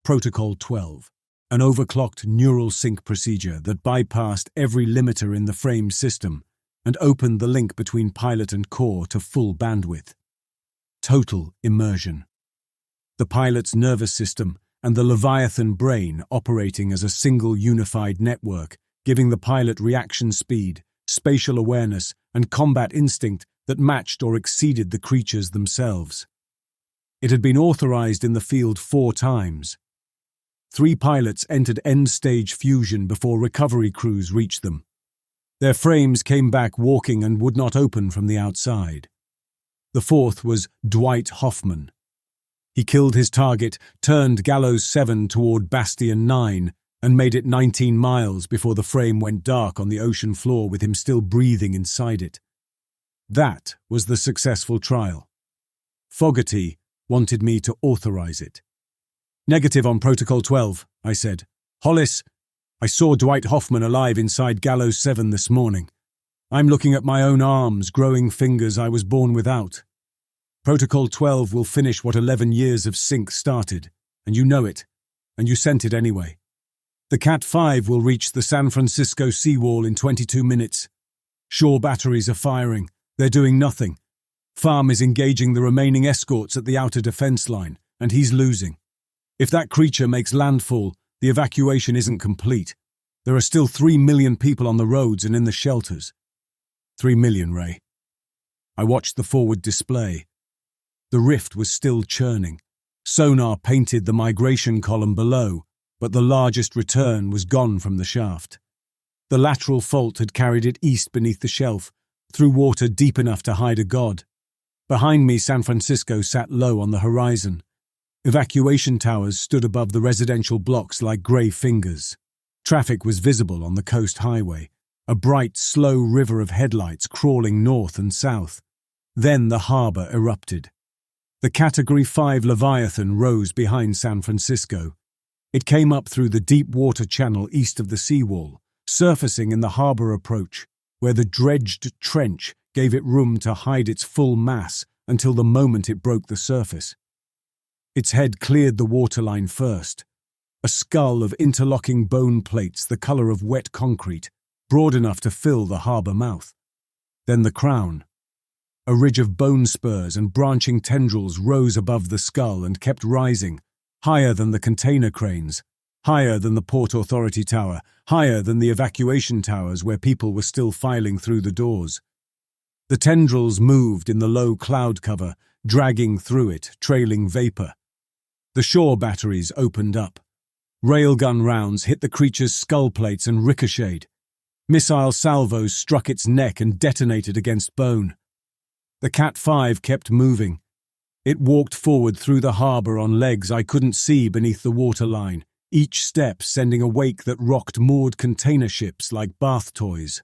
Protocol 12, an overclocked neural sync procedure that bypassed every limiter in the frame system and opened the link between pilot and core to full bandwidth. Total immersion. The pilot's nervous system and the Leviathan brain operating as a single unified network, giving the pilot reaction speed, spatial awareness, and combat instinct that matched or exceeded the creatures themselves. It had been authorized in the field 4 times. 3 pilots entered end-stage fusion before recovery crews reached them. Their frames came back walking and would not open from the outside. The 4th was Dwight Hoffman. He killed his target, turned Gallows 7 toward Bastion 9, and made it 19 miles before the frame went dark on the ocean floor with him still breathing inside it. That was the successful trial. Fogarty wanted me to authorize it. Negative on Protocol 12, I said. Hollis, I saw Dwight Hoffman alive inside Gallows 7 this morning. I'm looking at my own arms, growing fingers I was born without. Protocol 12 will finish what 11 years of sync started, and you know it, and you sent it anyway. The Cat 5 will reach the San Francisco seawall in 22 minutes. Shore batteries are firing. They're doing nothing. FAM is engaging the remaining escorts at the outer defense line, and he's losing. If that creature makes landfall, the evacuation isn't complete. There are still 3 million people on the roads and in the shelters. 3 million, Ray. I watched the forward display. The rift was still churning. Sonar painted the migration column below, but the largest return was gone from the shaft. The lateral fault had carried it east beneath the shelf, through water deep enough to hide a god. Behind me, San Francisco sat low on the horizon. Evacuation towers stood above the residential blocks like grey fingers. Traffic was visible on the coast highway, a bright, slow river of headlights crawling north and south. Then the harbour erupted. The Category 5 Leviathan rose behind San Francisco. It came up through the deep water channel east of the seawall, surfacing in the harbour approach, where the dredged trench gave it room to hide its full mass until the moment it broke the surface. Its head cleared the waterline first, a skull of interlocking bone plates the colour of wet concrete, broad enough to fill the harbour mouth. Then the crown. A ridge of bone spurs and branching tendrils rose above the skull and kept rising, higher than the container cranes, higher than the Port Authority Tower, higher than the evacuation towers where people were still filing through the doors. The tendrils moved in the low cloud cover, dragging through it, trailing vapour. The shore batteries opened up. Railgun rounds hit the creature's skull plates and ricocheted. Missile salvos struck its neck and detonated against bone. The Cat 5 kept moving. It walked forward through the harbour on legs I couldn't see beneath the waterline, each step sending a wake that rocked moored container ships like bath toys.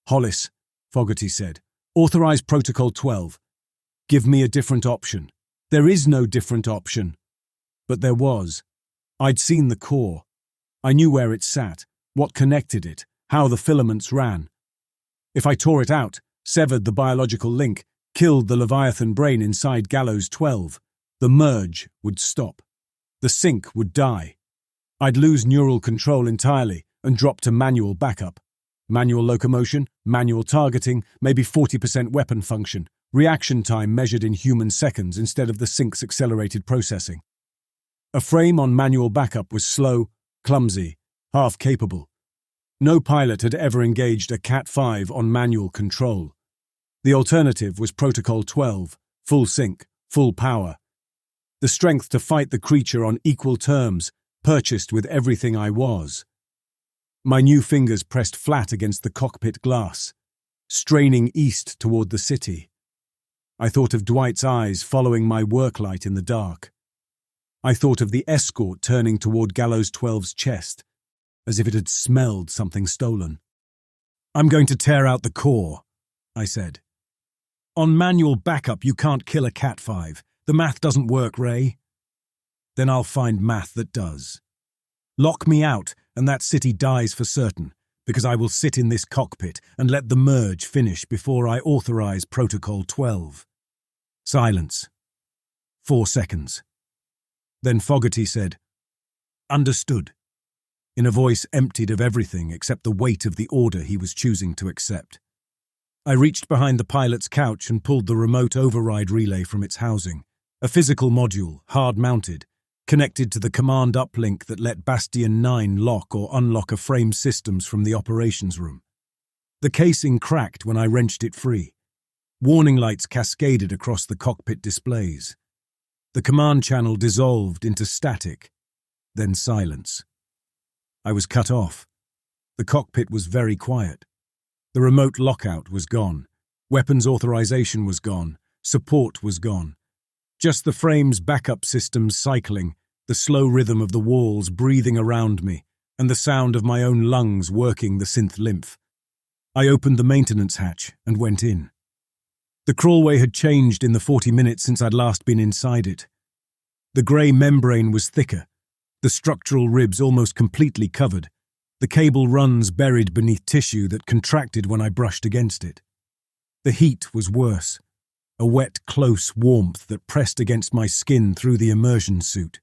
Hollis, Fogarty said, authorize Protocol 12. Give me a different option. There is no different option. But there was. I'd seen the core. I knew where it sat, what connected it, how the filaments ran. If I tore it out, severed the biological link, killed the Leviathan brain inside Gallows 12, the merge would stop. The sync would die. I'd lose neural control entirely and drop to manual backup. Manual locomotion, manual targeting, maybe 40% weapon function, reaction time measured in human seconds instead of the sync's accelerated processing. A frame on manual backup was slow, clumsy, half-capable. No pilot had ever engaged a Cat-5 on manual control. The alternative was Protocol 12, full sync, full power. The strength to fight the creature on equal terms, purchased with everything I was. My new fingers pressed flat against the cockpit glass, straining east toward the city. I thought of Dwight's eyes following my work light in the dark. I thought of the escort turning toward Gallows 12's chest, as if it had smelled something stolen. "I'm going to tear out the core," I said. "On manual backup, you can't kill a Cat-5. The math doesn't work, Ray." "Then I'll find math that does. Lock me out, and that city dies for certain, because I will sit in this cockpit and let the merge finish before I authorize Protocol 12. Silence. 4 seconds. Then Fogarty said, "Understood," in a voice emptied of everything except the weight of the order he was choosing to accept. I reached behind the pilot's couch and pulled the remote override relay from its housing, a physical module, hard-mounted, connected to the command uplink that let Bastion 9 lock or unlock a frame systems from the operations room. The casing cracked when I wrenched it free. Warning lights cascaded across the cockpit displays. The command channel dissolved into static, then silence. I was cut off. The cockpit was very quiet. The remote lockout was gone. Weapons authorization was gone. Support was gone. Just the frame's backup systems cycling, the slow rhythm of the walls breathing around me, and the sound of my own lungs working the synth lymph. I opened the maintenance hatch and went in. The crawlway had changed in the 40 minutes since I'd last been inside it. The grey membrane was thicker, the structural ribs almost completely covered, the cable runs buried beneath tissue that contracted when I brushed against it. The heat was worse, a wet, close warmth that pressed against my skin through the immersion suit.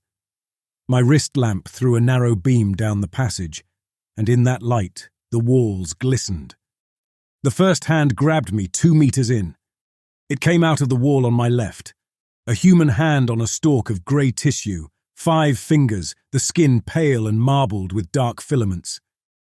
My wrist lamp threw a narrow beam down the passage, and in that light, the walls glistened. The first hand grabbed me 2 meters in. It came out of the wall on my left, a human hand on a stalk of grey tissue, 5 fingers, the skin pale and marbled with dark filaments.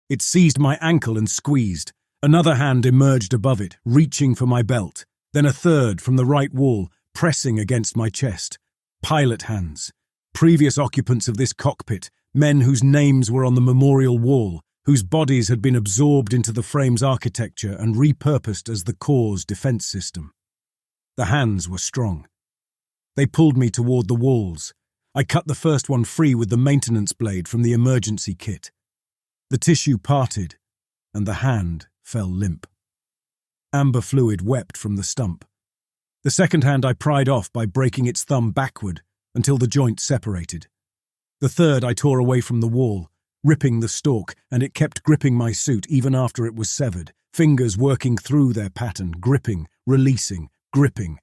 It seized my ankle and squeezed. Another hand emerged above it, reaching for my belt, then a third from the right wall, pressing against my chest. Pilot hands. Previous occupants of this cockpit, men whose names were on the memorial wall, whose bodies had been absorbed into the frame's architecture and repurposed as the core's defense system. The hands were strong. They pulled me toward the walls. I cut the first one free with the maintenance blade from the emergency kit. The tissue parted, and the hand fell limp. Amber fluid wept from the stump. The second hand I pried off by breaking its thumb backward until the joint separated. The third I tore away from the wall, ripping the stalk, and it kept gripping my suit even after it was severed, fingers working through their pattern, gripping, releasing, gripping.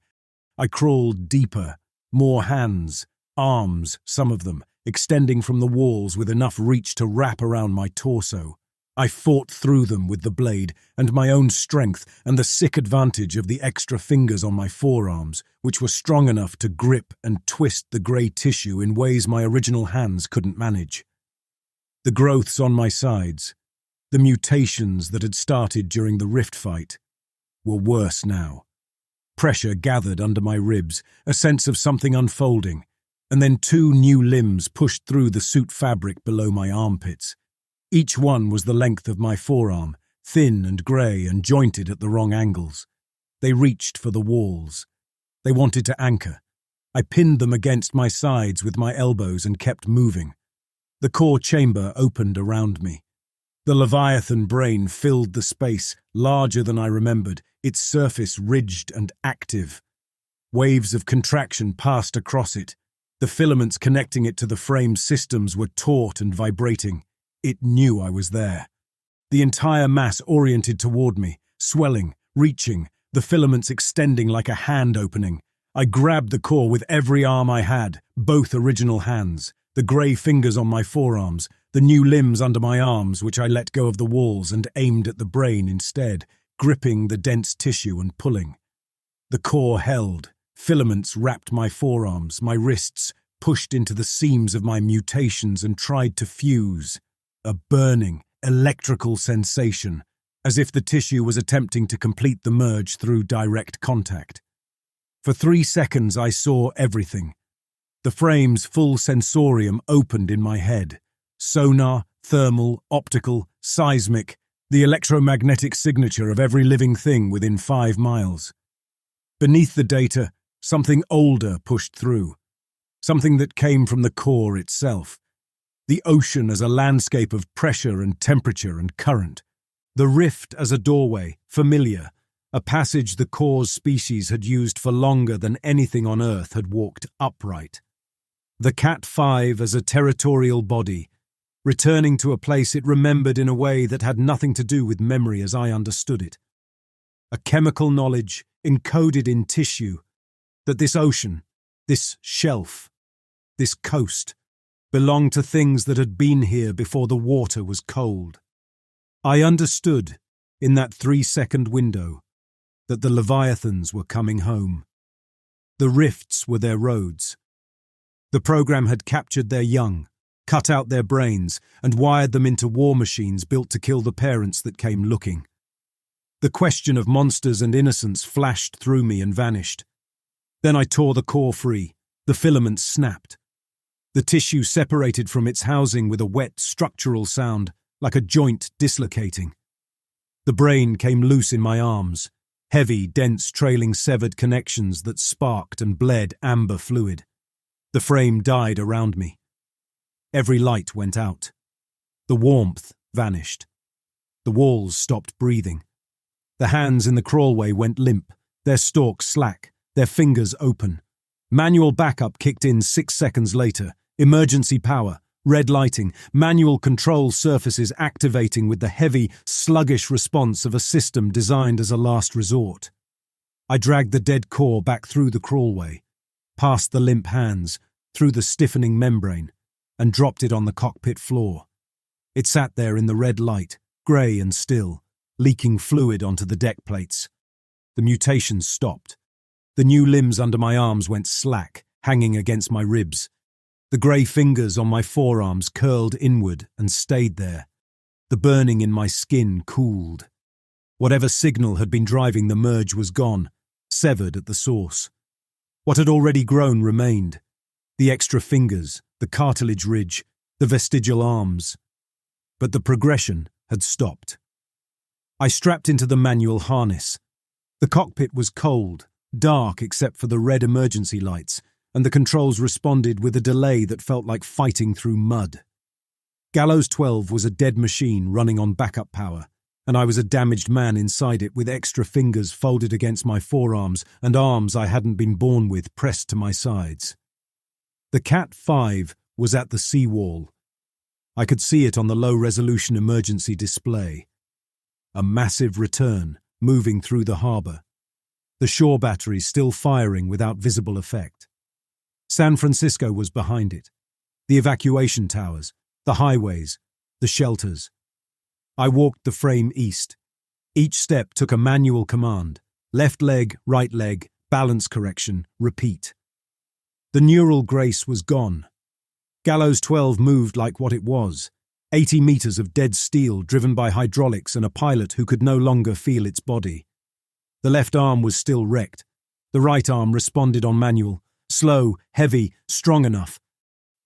I crawled deeper, more hands, arms, some of them, extending from the walls with enough reach to wrap around my torso. I fought through them with the blade and my own strength and the sick advantage of the extra fingers on my forearms, which were strong enough to grip and twist the grey tissue in ways my original hands couldn't manage. The growths on my sides, the mutations that had started during the rift fight, were worse now. Pressure gathered under my ribs, a sense of something unfolding, and then 2 new limbs pushed through the suit fabric below my armpits. Each one was the length of my forearm, thin and grey and jointed at the wrong angles. They reached for the walls. They wanted to anchor. I pinned them against my sides with my elbows and kept moving. The core chamber opened around me. The Leviathan brain filled the space, larger than I remembered, its surface ridged and active. Waves of contraction passed across it. The filaments connecting it to the frame's systems were taut and vibrating. It knew I was there. The entire mass oriented toward me, swelling, reaching, the filaments extending like a hand opening. I grabbed the core with every arm I had, both original hands, the grey fingers on my forearms, the new limbs under my arms, which I let go of the walls and aimed at the brain instead, gripping the dense tissue and pulling. The core held. Filaments wrapped my forearms, my wrists, pushed into the seams of my mutations and tried to fuse. A burning, electrical sensation, as if the tissue was attempting to complete the merge through direct contact. For 3 seconds I saw everything. The frame's full sensorium opened in my head. Sonar, thermal, optical, seismic, the electromagnetic signature of every living thing within 5 miles. Beneath the data, something older pushed through. Something that came from the core itself. The ocean as a landscape of pressure and temperature and current. The rift as a doorway, familiar, a passage the core's species had used for longer than anything on Earth had walked upright. The Cat 5 as a territorial body, returning to a place it remembered in a way that had nothing to do with memory as I understood it. A chemical knowledge encoded in tissue that this ocean, this shelf, this coast, belonged to things that had been here before the water was cold. I understood, in that 3-second window, that the Leviathans were coming home. The rifts were their roads. The program had captured their young, cut out their brains, and wired them into war machines built to kill the parents that came looking. The question of monsters and innocence flashed through me and vanished. Then I tore the core free. The filaments snapped. The tissue separated from its housing with a wet, structural sound, like a joint dislocating. The brain came loose in my arms, heavy, dense, trailing severed connections that sparked and bled amber fluid. The frame died around me. Every light went out. The warmth vanished. The walls stopped breathing. The hands in the crawlway went limp, their stalks slack, their fingers open. Manual backup kicked in 6 seconds later. Emergency power, red lighting, manual control surfaces activating with the heavy, sluggish response of a system designed as a last resort. I dragged the dead core back through the crawlway, past the limp hands, through the stiffening membrane, and dropped it on the cockpit floor. It sat there in the red light, grey and still, leaking fluid onto the deck plates. The mutations stopped. The new limbs under my arms went slack, hanging against my ribs. The grey fingers on my forearms curled inward and stayed there. The burning in my skin cooled. Whatever signal had been driving the merge was gone, severed at the source. What had already grown remained. The extra fingers, the cartilage ridge, the vestigial arms. But the progression had stopped. I strapped into the manual harness. The cockpit was cold, dark except for the red emergency lights, and the controls responded with a delay that felt like fighting through mud. Gallows 12 was a dead machine running on backup power, and I was a damaged man inside it with extra fingers folded against my forearms and arms I hadn't been born with pressed to my sides. The Cat 5 was at the seawall. I could see it on the low-resolution emergency display. A massive return, moving through the harbour. The shore batteries still firing without visible effect. San Francisco was behind it. The evacuation towers, the highways, the shelters. I walked the frame east. Each step took a manual command. Left leg, right leg, balance correction, repeat. The neural grace was gone. Gallows 12 moved like what it was. 80 meters of dead steel driven by hydraulics and a pilot who could no longer feel its body. The left arm was still wrecked. The right arm responded on manual. Slow, heavy, strong enough.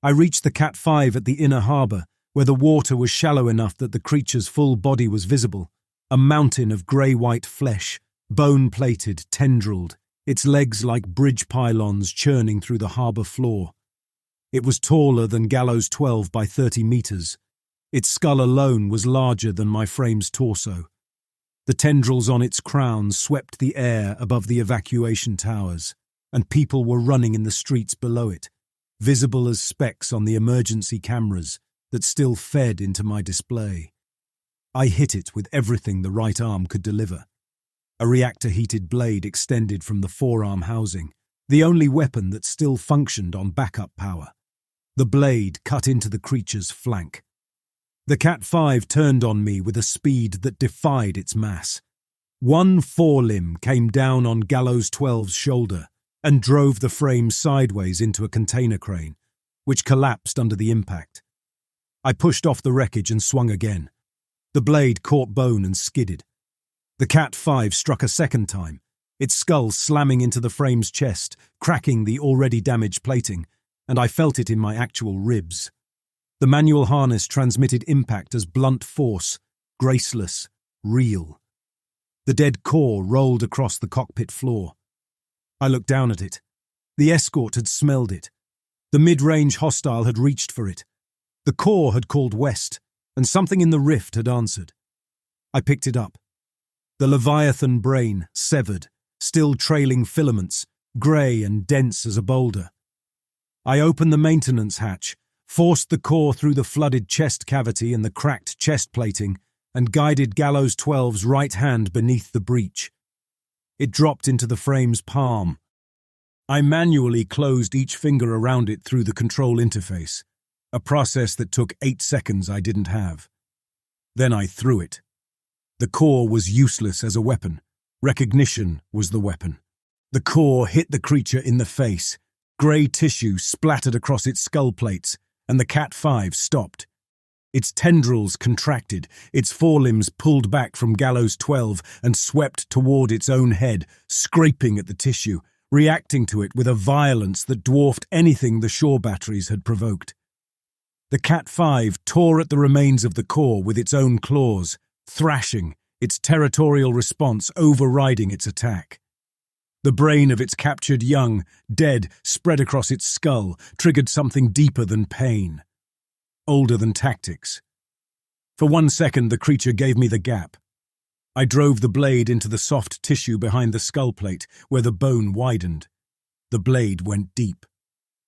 I reached the Cat 5 at the inner harbour, where the water was shallow enough that the creature's full body was visible. A mountain of grey-white flesh, bone-plated, tendrilled, its legs like bridge pylons churning through the harbour floor. It was taller than Gallows 12 by 30 metres. Its skull alone was larger than my frame's torso. The tendrils on its crown swept the air above the evacuation towers. and people were running in the streets below it, visible as specks on the emergency cameras that still fed into my display. I hit it with everything the right arm could deliver. A reactor-heated blade extended from the forearm housing, the only weapon that still functioned on backup power. The blade cut into the creature's flank. The Cat 5 turned on me with a speed that defied its mass. One forelimb came down on Gallows 12's shoulder and drove the frame sideways into a container crane, which collapsed under the impact. I pushed off the wreckage and swung again. The blade caught bone and skidded. The Cat 5 struck a second time, its skull slamming into the frame's chest, cracking the already damaged plating, and I felt it in my actual ribs. The manual harness transmitted impact as blunt force, graceless, real. The dead core rolled across the cockpit floor. I looked down at it. The escort had smelled it. The mid-range hostile had reached for it. The core had called west, and something in the rift had answered. I picked it up. The Leviathan brain, severed, still trailing filaments, grey and dense as a boulder. I opened the maintenance hatch, forced the core through the flooded chest cavity and the cracked chest plating, and guided Gallows 12's right hand beneath the breach. It dropped into the frame's palm. I manually closed each finger around it through the control interface, a process that took 8 seconds I didn't have. Then I threw it. The core was useless as a weapon. Recognition was the weapon. The core hit the creature in the face. Grey tissue splattered across its skull plates, and the Cat 5 stopped. Its tendrils contracted, its forelimbs pulled back from Gallows 12 and swept toward its own head, scraping at the tissue, reacting to it with a violence that dwarfed anything the shore batteries had provoked. The Cat 5 tore at the remains of the core with its own claws, thrashing, its territorial response overriding its attack. The brain of its captured young, dead, spread across its skull, triggered something deeper than pain. Older than tactics. For 1 second, the creature gave me the gap. I drove the blade into the soft tissue behind the skull plate, where the bone widened. The blade went deep.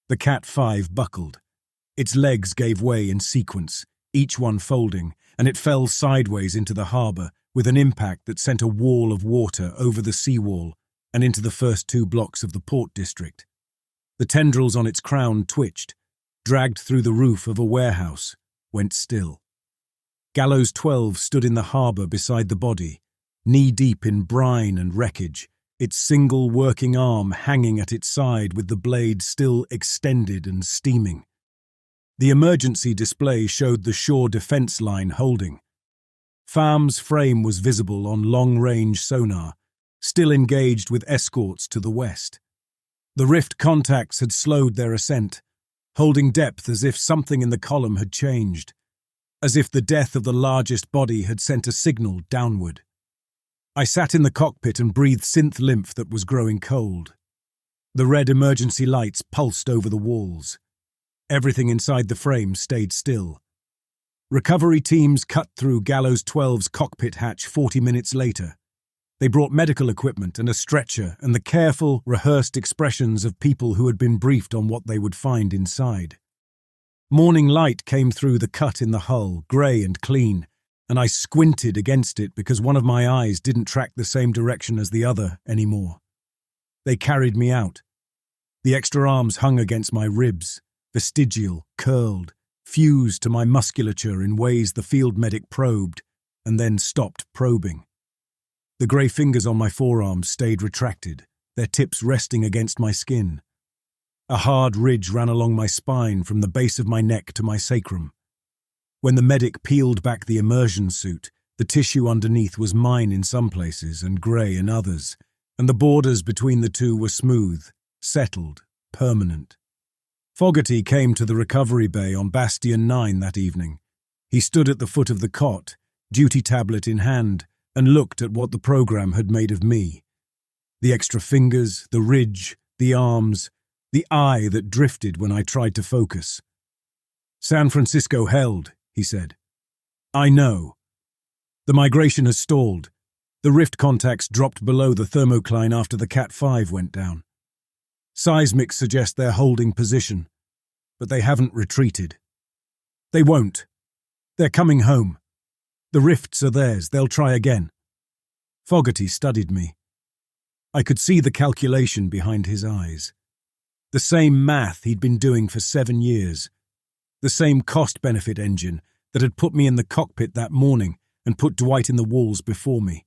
The Cat 5 buckled. Its legs gave way in sequence, each one folding, and it fell sideways into the harbour, with an impact that sent a wall of water over the seawall and into the first 2 blocks of the port district. The tendrils on its crown twitched, dragged through the roof of a warehouse, went still. Gallows 12 stood in the harbour beside the body, knee-deep in brine and wreckage, its single working arm hanging at its side with the blade still extended and steaming. The emergency display showed the shore defence line holding. FAM's frame was visible on long-range sonar, still engaged with escorts to the west. The rift contacts had slowed their ascent, holding depth as if something in the column had changed, as if the death of the largest body had sent a signal downward. I sat in the cockpit and breathed synth lymph that was growing cold. The red emergency lights pulsed over the walls. Everything inside the frame stayed still. Recovery teams cut through Gallows 12's cockpit hatch 40 minutes later. They brought medical equipment and a stretcher and the careful, rehearsed expressions of people who had been briefed on what they would find inside. Morning light came through the cut in the hull, grey and clean, and I squinted against it because one of my eyes didn't track the same direction as the other anymore. They carried me out. The extra arms hung against my ribs, vestigial, curled, fused to my musculature in ways the field medic probed, and then stopped probing. The grey fingers on my forearms stayed retracted, their tips resting against my skin. A hard ridge ran along my spine from the base of my neck to my sacrum. When the medic peeled back the immersion suit, the tissue underneath was mine in some places and grey in others, and the borders between the two were smooth, settled, permanent. Fogarty came to the recovery bay on Bastion 9 that evening. He stood at the foot of the cot, duty tablet in hand, and looked at what the program had made of me. The extra fingers, the ridge, the arms, the eye that drifted when I tried to focus. "San Francisco held," he said. "I know. The migration has stalled. The rift contacts dropped below the thermocline after the Cat 5 went down. Seismics suggest they're holding position, but they haven't retreated. They won't. They're coming home. The rifts are theirs. They'll try again. Fogarty studied me. I could see the calculation behind his eyes. The same math he'd been doing for 7 years. The same cost-benefit engine that had put me in the cockpit that morning and put Dwight in the walls before me.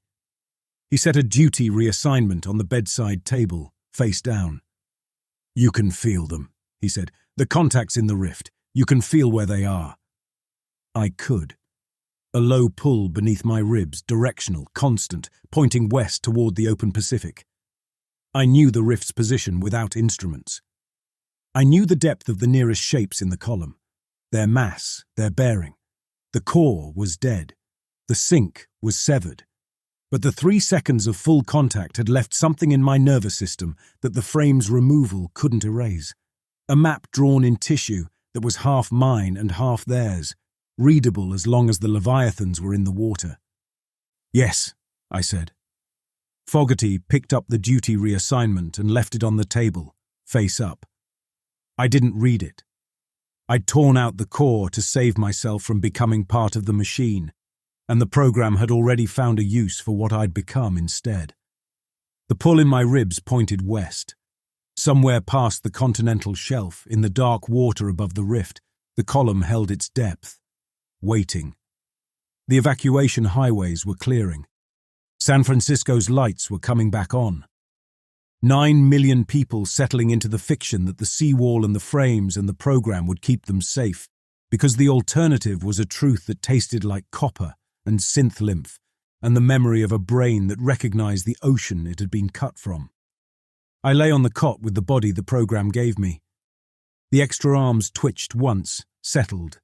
He set a duty reassignment on the bedside table, face down. "You can feel them," he said. "The contacts in the rift. You can feel where they are." I could. A low pull beneath my ribs, directional, constant, pointing west toward the open Pacific. I knew the rift's position without instruments. I knew the depth of the nearest shapes in the column, their mass, their bearing. The core was dead. The sink was severed. But the 3 seconds of full contact had left something in my nervous system that the frame's removal couldn't erase. A map drawn in tissue that was half mine and half theirs, readable as long as the Leviathans were in the water. "Yes," I said. Fogarty picked up the duty reassignment and left it on the table, face up. I didn't read it. I'd torn out the core to save myself from becoming part of the machine, and the program had already found a use for what I'd become instead. The pull in my ribs pointed west. Somewhere past the continental shelf, in the dark water above the rift, the column held its depth, waiting. The evacuation highways were clearing. San Francisco's lights were coming back on. 9 million people settling into the fiction that the seawall and the frames and the program would keep them safe, because the alternative was a truth that tasted like copper and synth lymph, and the memory of a brain that recognized the ocean it had been cut from. I lay on the cot with the body the program gave me. The extra arms twitched once, settled.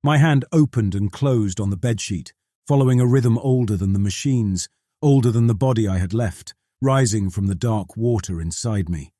My hand opened and closed on the bedsheet, following a rhythm older than the machines, older than the body I had left, rising from the dark water inside me.